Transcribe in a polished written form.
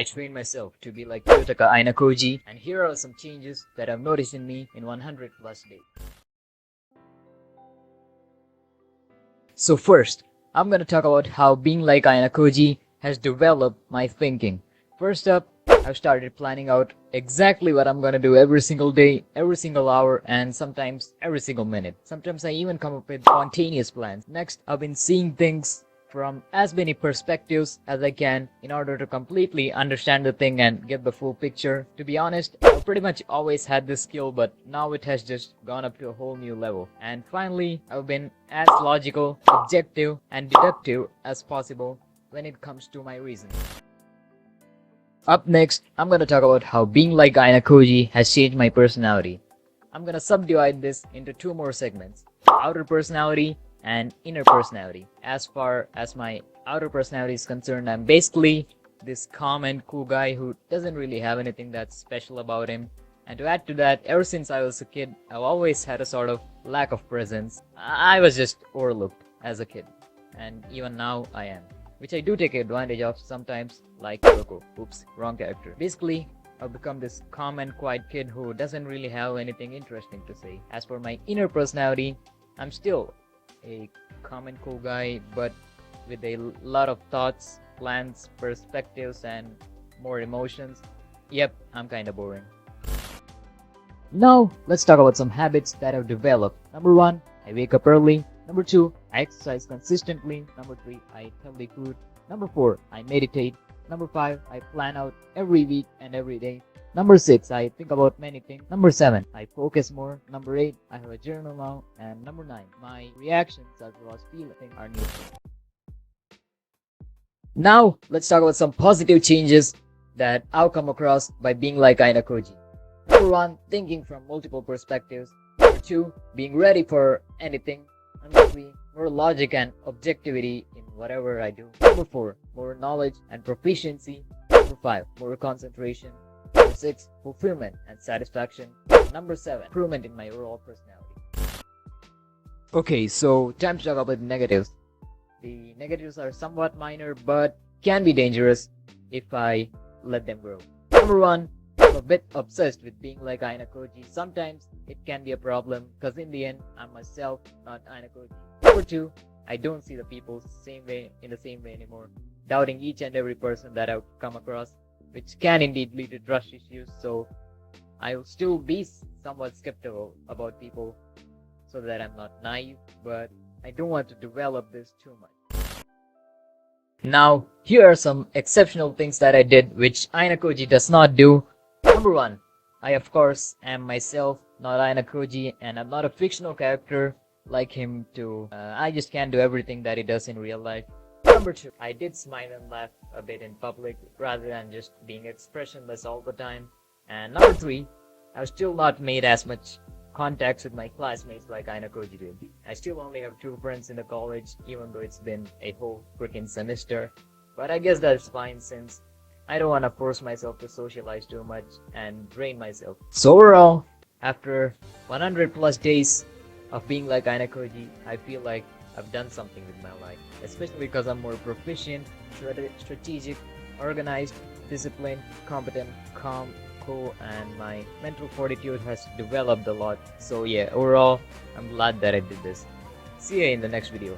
I trained myself to be like Kiyotaka Ayanokoji, and here are some changes that I've noticed in me in 100 plus days. So first, I'm gonna talk about how being like Ayanokoji has developed my thinking. First up, I've started planning out exactly what I'm gonna do every single day, every single hour, and sometimes every single minute. Sometimes I even come up with spontaneous plans. Next, I've been seeing things from as many perspectives as I can in order to completely understand the thing and get the full picture. To be honest, I've pretty much always had this skill, but now it has just gone up to a whole new level. And finally, I've been as logical, objective, and deductive as possible when it comes to my reasoning. Up next, I'm gonna talk about how being like Ayanokoji has changed my personality. I'm gonna subdivide this into two more segments: outer personality and inner personality. As far as my outer personality is concerned, I'm basically this calm and cool guy who doesn't really have anything that's special about him. And to add to that, ever since I was a kid, I've always had a sort of lack of presence. I was just overlooked as a kid, and even now I am, which I do take advantage of sometimes, like Coco. Oops, wrong character. Basically, I've become this calm and quiet kid who doesn't really have anything interesting to say. As for my inner personality, I'm still a calm and cool guy, but with a lot of thoughts, plans, perspectives, and more emotions. Yep, I'm kinda boring. Now, let's talk about some habits that I've developed. Number 1, I wake up early. Number 2, I exercise consistently. Number 3, I eat healthy food. Number 4, I meditate. Number 5, I plan out every week and every day. Number 6, I think about many things. Number 7, I focus more. Number 8, I have a journal now. And number 9, my reactions as well as feelings are neutral. Now, let's talk about some positive changes that I've come across by being like Ayanokoji. Number 1, thinking from multiple perspectives. Number 2, being ready for anything. Number 3, more logic and objectivity in whatever I do. Number 4, more knowledge and proficiency. Number 5, more concentration. Number 6, fulfillment and satisfaction. Number 7, improvement in my overall personality. Okay, so time to talk about the negatives. The negatives are somewhat minor but can be dangerous if I let them grow. Number 1, I'm a bit obsessed with being like Ayanokoji. Sometimes it can be a problem because in the end, I'm myself, not Ayanokoji. Number 2, I don't see the people in the same way anymore, doubting each and every person that I've come across, which can indeed lead to trust issues. So I'll still be somewhat skeptical about people so that I'm not naive, but I don't want to develop this too much. Now, here are some exceptional things that I did which Ayanokoji does not do. Number 1, I of course am myself, not Ayanokoji, and I'm not a fictional character like him too. I just can't do everything that he does in real life. Number 2, I did smile and laugh a bit in public rather than just being expressionless all the time. And number 3, I've still not made as much contacts with my classmates like Ayanokoji did. I still only have 2 friends in the college, even though it's been a whole freaking semester. But I guess that's fine since I don't want to force myself to socialize too much and drain myself. So overall, after 100 plus days of being like Ayanokoji, I feel like I've done something with my life, especially because I'm more proficient, strategic, organized, disciplined, competent, calm, cool, and my mental fortitude has developed a lot. So yeah, overall, I'm glad that I did this. See you in the next video.